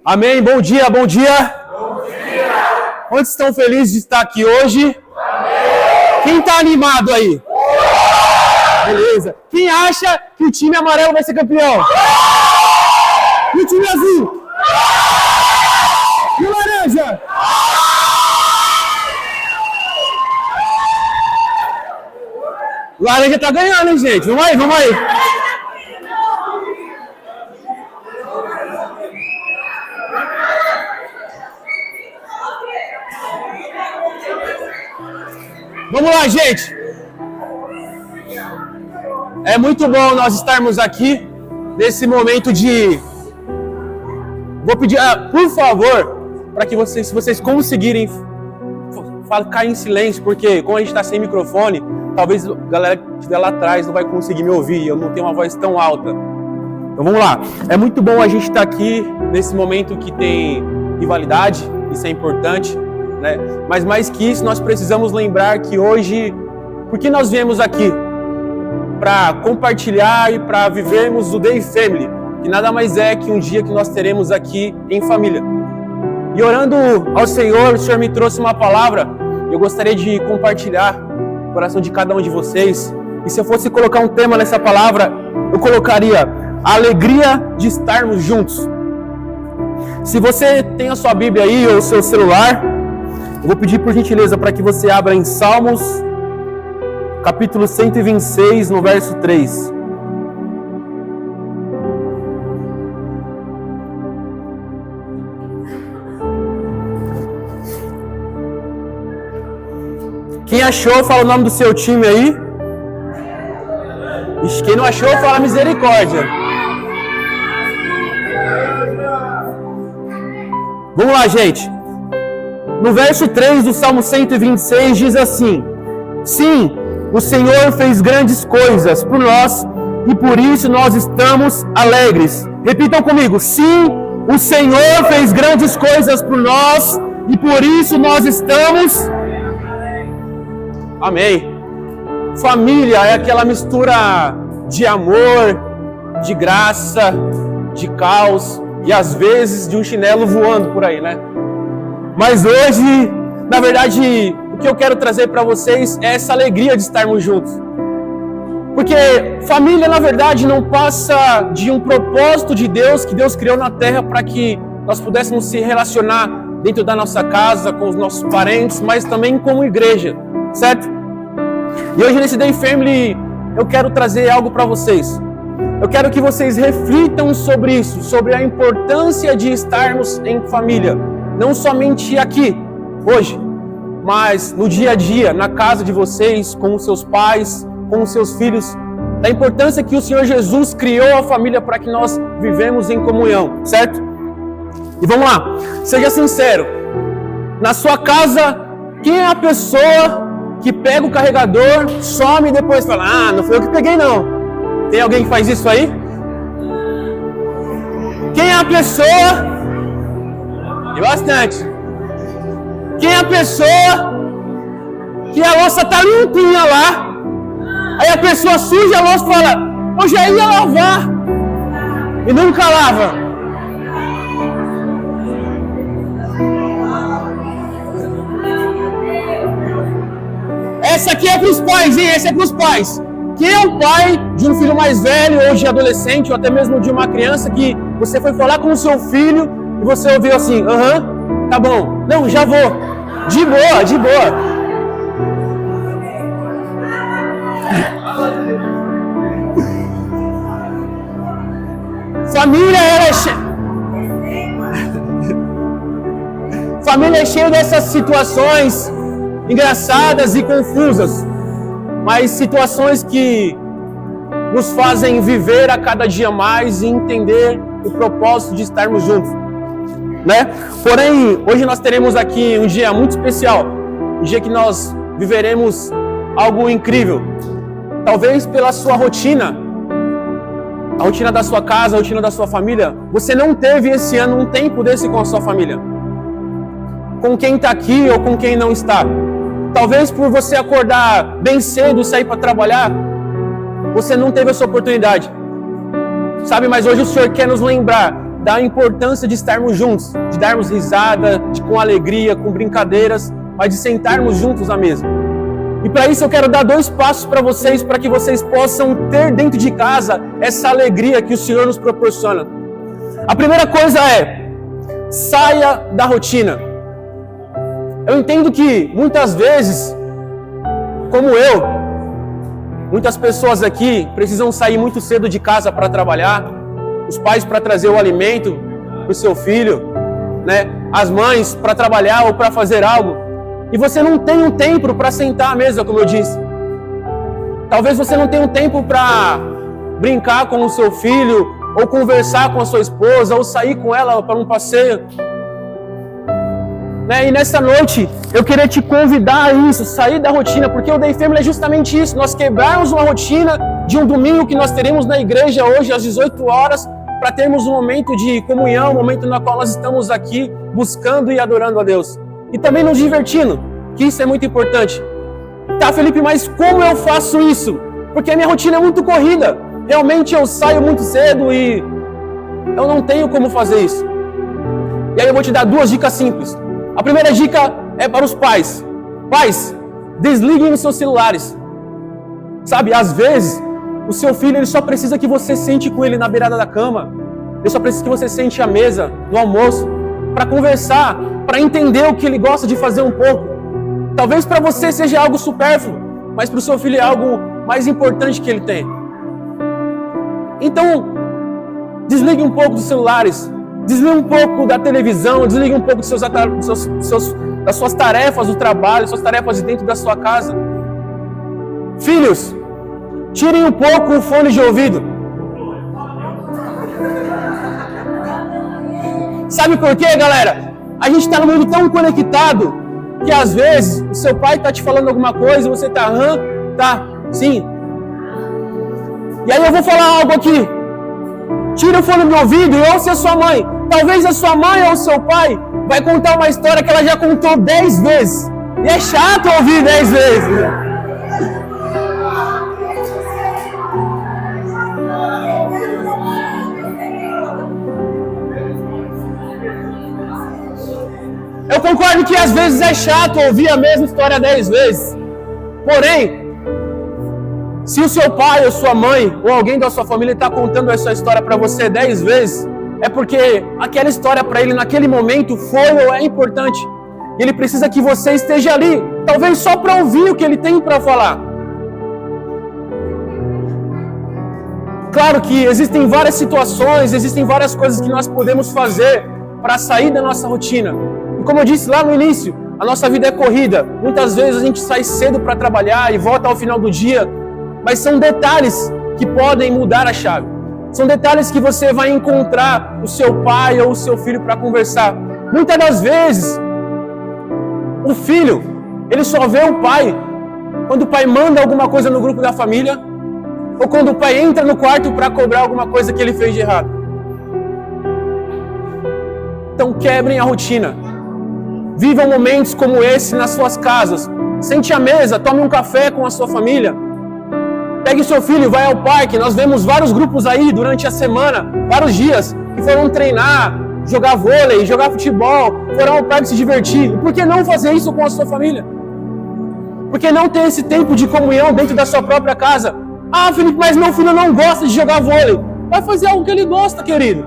Amém, bom dia, bom dia. Bom dia. Quantos estão felizes de estar aqui hoje? Amém. Quem está animado aí? Beleza. Quem acha que o time amarelo vai ser campeão? E o time azul? E o laranja? O laranja tá ganhando, hein, gente? Vamos aí, vamos aí. Vamos lá, gente. É muito bom nós estarmos aqui nesse momento de... Vou pedir, por favor, para que vocês, se vocês conseguirem, cair em silêncio, porque como a gente está sem microfone, talvez a galera que estiver lá atrás não vai conseguir me ouvir, eu não tenho uma voz tão alta. Então vamos lá. É muito bom a gente estar aqui nesse momento que tem rivalidade, isso é importante, né? Mas mais que isso, nós precisamos lembrar que hoje, por que nós viemos aqui? Para compartilhar e para vivermos o Day Family, que nada mais é que um dia que nós teremos aqui em família. E orando ao Senhor, o Senhor me trouxe uma palavra, eu gostaria de compartilhar no coração de cada um de vocês. E se eu fosse colocar um tema nessa palavra, eu colocaria a alegria de estarmos juntos. Se você tem a sua Bíblia aí ou o seu celular, eu vou pedir por gentileza para que você abra em Salmos, capítulo 126, no verso 3. Quem achou, fala o nome do seu time aí. E quem não achou, fala misericórdia. Vamos lá, gente. No verso 3 do Salmo 126 diz assim: Sim, o Senhor fez grandes coisas por nós e por isso nós estamos alegres. Repitam comigo. Sim, o Senhor fez grandes coisas por nós e por isso nós estamos... Amém. Família é aquela mistura de amor, de graça, de caos e às vezes de um chinelo voando por aí, né? Mas hoje, na verdade, o que eu quero trazer para vocês é essa alegria de estarmos juntos. Porque família, na verdade, não passa de um propósito de Deus que Deus criou na terra para que nós pudéssemos se relacionar dentro da nossa casa, com os nossos parentes, mas também como igreja, certo? E hoje nesse Day Family eu quero trazer algo para vocês. Eu quero que vocês reflitam sobre isso, sobre a importância de estarmos em família. Não somente aqui, hoje, mas no dia a dia, na casa de vocês, com os seus pais, com os seus filhos. Da importância que o Senhor Jesus criou a família para que nós vivemos em comunhão, certo? E vamos lá, seja sincero. Na sua casa, quem é a pessoa que pega o carregador, some e depois fala: ah, não foi eu que peguei não? Tem alguém que faz isso aí? Quem é a pessoa... E bastante. Quem é a pessoa que a louça tá limpinha lá, aí a pessoa suja a louça e fala: eu já ia lavar, e nunca lava. Essa aqui é para os pais, hein? Essa é para os pais. Quem é o pai de um filho mais velho, ou de adolescente, ou até mesmo de uma criança que você foi falar com o seu filho e você ouviu assim: aham, tá bom, não, já vou, de boa, de boa. Família, ela é Família é cheia dessas situações engraçadas e confusas, mas situações que nos fazem viver a cada dia mais e entender o propósito de estarmos juntos, né? Porém, hoje nós teremos aqui um dia muito especial, um dia que nós viveremos algo incrível. Talvez pela sua rotina, a rotina da sua casa, a rotina da sua família, você não teve esse ano um tempo desse com a sua família, com quem está aqui ou com quem não está. Talvez por você acordar bem cedo e sair para trabalhar, você não teve essa oportunidade. Sabe, mas hoje o Senhor quer nos lembrar da importância de estarmos juntos, de darmos risada, com alegria, com brincadeiras, mas de sentarmos juntos à mesa. E para isso eu quero dar 2 passos para vocês, para que vocês possam ter dentro de casa essa alegria que o Senhor nos proporciona. A primeira coisa é, saia da rotina. Eu entendo que muitas vezes, como eu, muitas pessoas aqui precisam sair muito cedo de casa para trabalhar, os pais para trazer o alimento para o seu filho, né? As mães para trabalhar ou para fazer algo, e você não tem um tempo para sentar à mesa, como eu disse. Talvez você não tenha um tempo para brincar com o seu filho, ou conversar com a sua esposa, ou sair com ela para um passeio. E nessa noite, eu queria te convidar a isso, sair da rotina, porque o Day Family é justamente isso, nós quebrarmos uma rotina de um domingo que nós teremos na igreja hoje às 18 horas, para termos um momento de comunhão, um momento no qual nós estamos aqui buscando e adorando a Deus. E também nos divertindo, que isso é muito importante. Tá, Felipe, mas como eu faço isso? Porque a minha rotina é muito corrida. Realmente eu saio muito cedo e eu não tenho como fazer isso. E aí eu vou te dar 2 dicas simples. A primeira dica é para os pais. Pais, desliguem os seus celulares. Sabe, às vezes, o seu filho ele só precisa que você sente com ele na beirada da cama. Ele só precisa que você sente à mesa, no almoço, para conversar, para entender o que ele gosta de fazer um pouco. Talvez para você seja algo supérfluo, mas para o seu filho é algo mais importante que ele tem. Então, desligue um pouco dos celulares, desligue um pouco da televisão, desligue um pouco das suas tarefas do trabalho, suas tarefas de dentro da sua casa. Filhos, tirem um pouco o fone de ouvido. Sabe por quê, galera? A gente está no mundo tão conectado que às vezes o seu pai está te falando alguma coisa e você está, tá, sim. E aí eu vou falar algo aqui. Tira o fone do ouvido e ouça a sua mãe. Talvez a sua mãe ou o seu pai vai contar uma história que ela já contou 10 vezes. E é chato ouvir 10 vezes. Eu concordo que às vezes é chato ouvir a mesma história 10 vezes. Porém, se o seu pai ou sua mãe ou alguém da sua família está contando essa história para você 10 vezes, é porque aquela história para ele naquele momento foi ou é importante. Ele precisa que você esteja ali, talvez só para ouvir o que ele tem para falar. Claro que existem várias situações, existem várias coisas que nós podemos fazer para sair da nossa rotina. E como eu disse lá no início, a nossa vida é corrida. Muitas vezes a gente sai cedo para trabalhar e volta ao final do dia. Mas são detalhes que podem mudar a chave. São detalhes que você vai encontrar o seu pai ou o seu filho para conversar. Muitas das vezes, o filho, ele só vê o pai quando o pai manda alguma coisa no grupo da família ou quando o pai entra no quarto para cobrar alguma coisa que ele fez de errado. Então quebrem a rotina. Vivam momentos como esse nas suas casas. Sente à mesa, tome um café com a sua família. Pegue seu filho e vai ao parque. Nós vemos vários grupos aí durante a semana, vários dias, que foram treinar, jogar vôlei, jogar futebol, foram ao parque se divertir. E por que não fazer isso com a sua família? Por que não ter esse tempo de comunhão dentro da sua própria casa? Ah, Felipe, mas meu filho não gosta de jogar vôlei. Vai fazer algo que ele gosta, querido.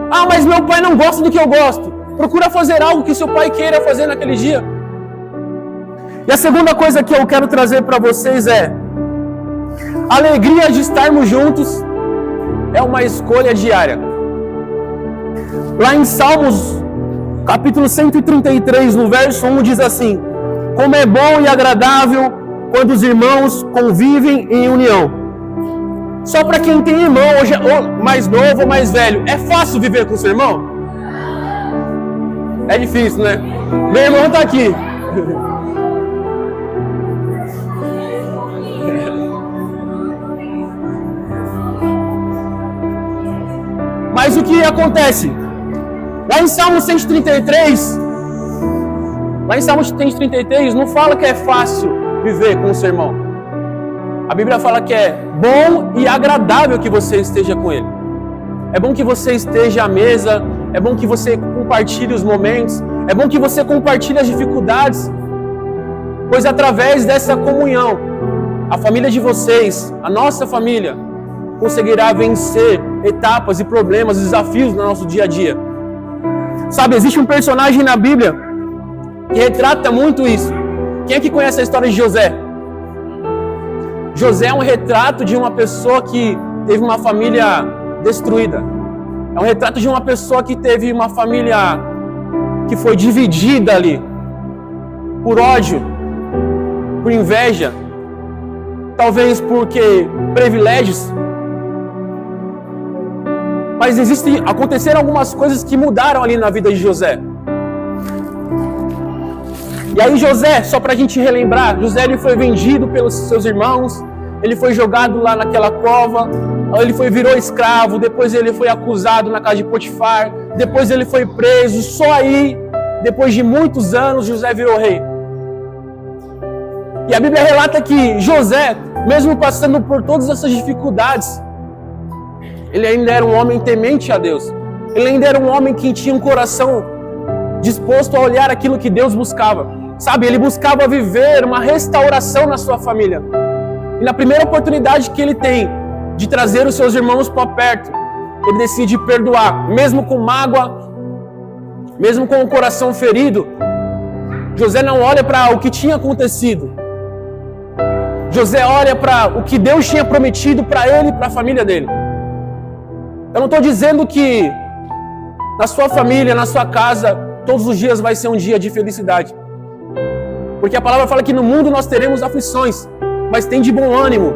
Ah, mas meu pai não gosta do que eu gosto. Procura fazer algo que seu pai queira fazer naquele dia. E a segunda coisa que eu quero trazer para vocês é: a alegria de estarmos juntos é uma escolha diária. Lá em Salmos, capítulo 133, no verso 1, diz assim: como é bom e agradável quando os irmãos convivem em união. Só para quem tem irmão, hoje, ou mais novo ou mais velho, é fácil viver com seu irmão? É difícil, né? Meu irmão está aqui. Mas o que acontece? Lá em Salmo 133, não fala que é fácil viver com o seu irmão. A Bíblia fala que é bom e agradável que você esteja com Ele. É bom que você esteja à mesa, é bom que você compartilhe os momentos, é bom que você compartilhe as dificuldades, pois através dessa comunhão, a família de vocês, a nossa família, conseguirá vencer etapas e problemas, desafios no nosso dia a dia. Sabe, existe um personagem na Bíblia que retrata muito isso. Quem é que conhece a história de José? José é um retrato de uma pessoa que teve uma família destruída. É um retrato de uma pessoa que teve uma família que foi dividida ali por ódio, por inveja, talvez porque privilégios. Mas aconteceram algumas coisas que mudaram ali na vida de José. E aí José, só para a gente relembrar, José ele foi vendido pelos seus irmãos, ele foi jogado lá naquela cova, ele virou escravo, depois ele foi acusado na casa de Potifar, depois ele foi preso, só aí, depois de muitos anos, José virou rei. E a Bíblia relata que José, mesmo passando por todas essas dificuldades, ele ainda era um homem temente a Deus. Ele ainda era um homem que tinha um coração disposto a olhar aquilo que Deus buscava. Sabe, ele buscava viver uma restauração na sua família. E na primeira oportunidade que ele tem de trazer os seus irmãos para perto, ele decide perdoar, mesmo com mágoa, mesmo com o coração ferido. José não olha para o que tinha acontecido. José olha para o que Deus tinha prometido para ele e para a família dele. Eu não estou dizendo que na sua família, na sua casa, todos os dias vai ser um dia de felicidade. Porque a palavra fala que no mundo nós teremos aflições, mas tem de bom ânimo.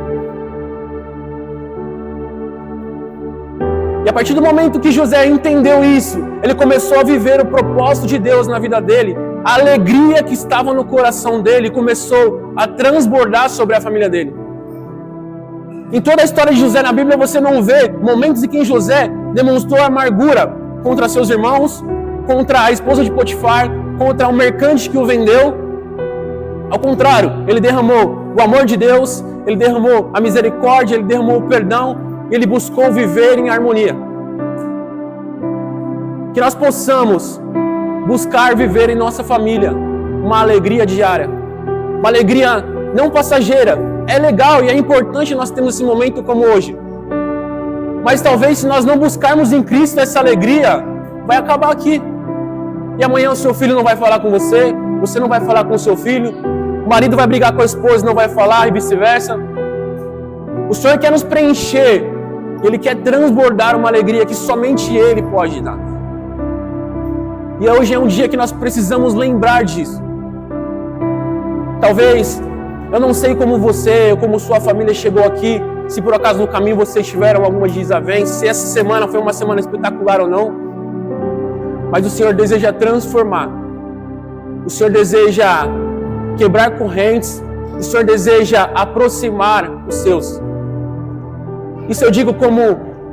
E a partir do momento que José entendeu isso, ele começou a viver o propósito de Deus na vida dele. A alegria que estava no coração dele começou a transbordar sobre a família dele. Em toda a história de José na Bíblia você não vê momentos em que José demonstrou amargura contra seus irmãos, contra a esposa de Potifar, contra o mercante que o vendeu. Ao contrário, ele derramou o amor de Deus, ele derramou a misericórdia, ele derramou o perdão, ele buscou viver em harmonia. Que nós possamos buscar viver em nossa família uma alegria diária, uma alegria não passageira. É legal e é importante nós termos esse momento como hoje. Mas talvez se nós não buscarmos em Cristo essa alegria, vai acabar aqui. E amanhã o seu filho não vai falar com você, você não vai falar com o seu filho, o marido vai brigar com a esposa e não vai falar, e vice-versa. O Senhor quer nos preencher, Ele quer transbordar uma alegria que somente Ele pode dar. E hoje é um dia que nós precisamos lembrar disso. Talvez, eu não sei como você ou como sua família chegou aqui, se por acaso no caminho vocês tiveram algumas desavenças, se essa semana foi uma semana espetacular ou não. Mas o Senhor deseja transformar. O Senhor deseja quebrar correntes. O Senhor deseja aproximar os seus. Isso eu digo como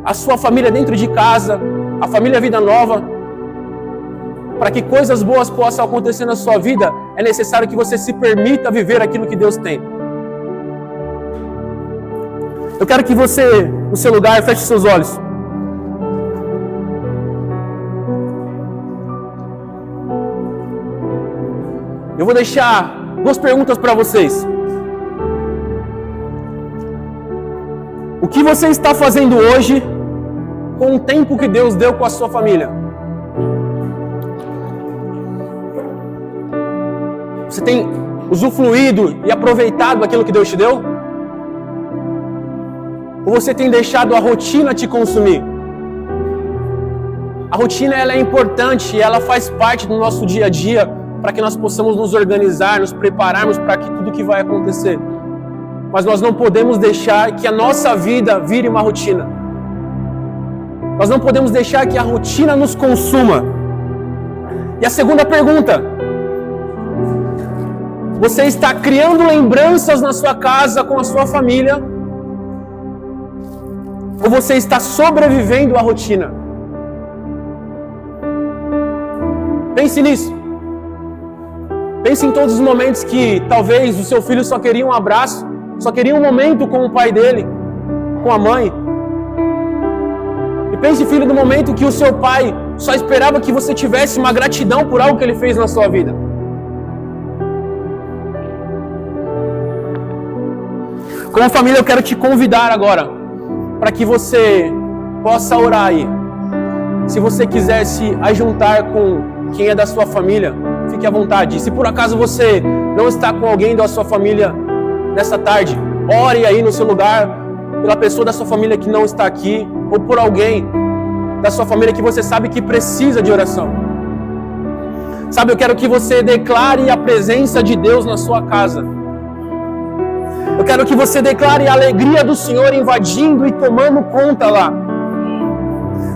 a sua família dentro de casa, a família Vida Nova. Para que coisas boas possam acontecer na sua vida, é necessário que você se permita viver aquilo que Deus tem. Eu quero que você, no seu lugar, feche seus olhos. Eu vou deixar duas perguntas para vocês. O que você está fazendo hoje com o tempo que Deus deu com a sua família? Você tem usufruído e aproveitado aquilo que Deus te deu? Ou você tem deixado a rotina te consumir? A rotina ela é importante, ela faz parte do nosso dia a dia para que nós possamos nos organizar, nos prepararmos para tudo que vai acontecer. Mas nós não podemos deixar que a nossa vida vire uma rotina. Nós não podemos deixar que a rotina nos consuma. E a segunda pergunta: você está criando lembranças na sua casa com a sua família? Ou você está sobrevivendo à rotina? Pense nisso. Pense em todos os momentos que talvez o seu filho só queria um abraço só queria um momento com o pai dele, com a mãe. E pense, filho, no momento que o seu pai só esperava que você tivesse uma gratidão por algo que ele fez na sua vida. Como família, eu quero te convidar agora para que você possa orar aí. Se você quiser se ajuntar com quem é da sua família, fique à vontade. Se por acaso você não está com alguém da sua família nessa tarde, ore aí no seu lugar pela pessoa da sua família que não está aqui, ou por alguém da sua família que você sabe que precisa de oração. Sabe, eu quero que você declare a presença de Deus na sua casa. Eu quero que você declare a alegria do Senhor invadindo e tomando conta lá.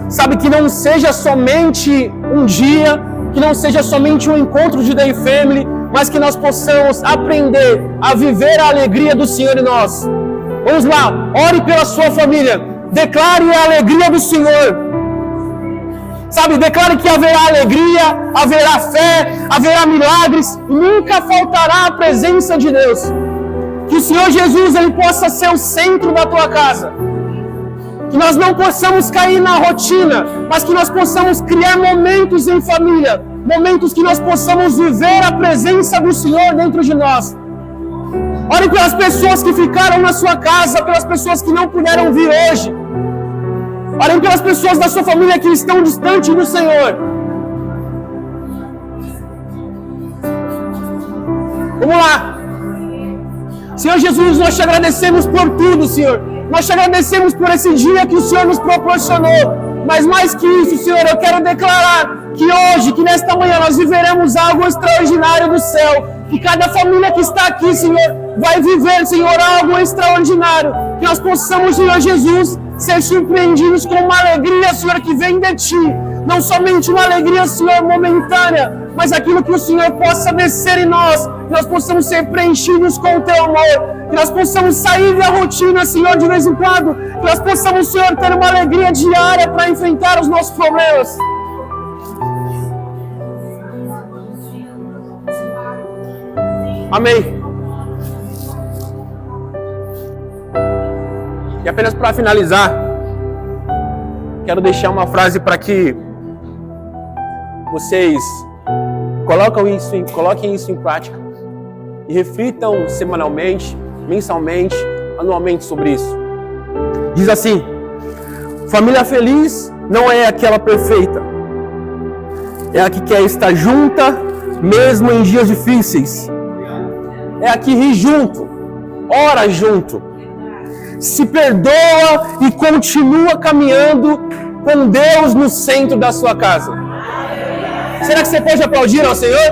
Sabe, que não seja somente um dia, que não seja somente um encontro de Day Family, mas que nós possamos aprender a viver a alegria do Senhor em nós. Vamos lá, ore pela sua família, declare a alegria do Senhor. Sabe, declare que haverá alegria, haverá fé, haverá milagres, e nunca faltará a presença de Deus. Que o Senhor Jesus ele possa ser o centro da tua casa. Que nós não possamos cair na rotina, mas que nós possamos criar momentos em família, momentos que nós possamos viver a presença do Senhor dentro de nós. Ore pelas pessoas que ficaram na sua casa, pelas pessoas que não puderam vir hoje. Orem pelas pessoas da sua família que estão distantes do Senhor. Vamos lá. Senhor Jesus, nós te agradecemos por tudo, Senhor. Nós te agradecemos por esse dia que o Senhor nos proporcionou. Mas mais que isso, Senhor, eu quero declarar que hoje, que nesta manhã, nós viveremos algo extraordinário do céu. Que cada família que está aqui, Senhor, vai viver, Senhor, algo extraordinário. Que nós possamos, Senhor Jesus, ser surpreendidos com uma alegria, Senhor, que vem de Ti. Não somente uma alegria, Senhor, momentânea, mas aquilo que o Senhor possa descer em nós. Que nós possamos ser preenchidos com o Teu amor. Que nós possamos sair da rotina, Senhor, de vez em quando. Que nós possamos, Senhor, ter uma alegria diária para enfrentar os nossos problemas. Amém. E apenas para finalizar, quero deixar uma frase para que vocês coloquem isso em prática e reflitam semanalmente, mensalmente, anualmente sobre isso. Diz assim: família feliz não é aquela perfeita, é a que quer estar junta mesmo em dias difíceis, é a que ri junto, ora junto, se perdoa e continua caminhando com Deus no centro da sua casa. Será que você pode aplaudir ao Senhor?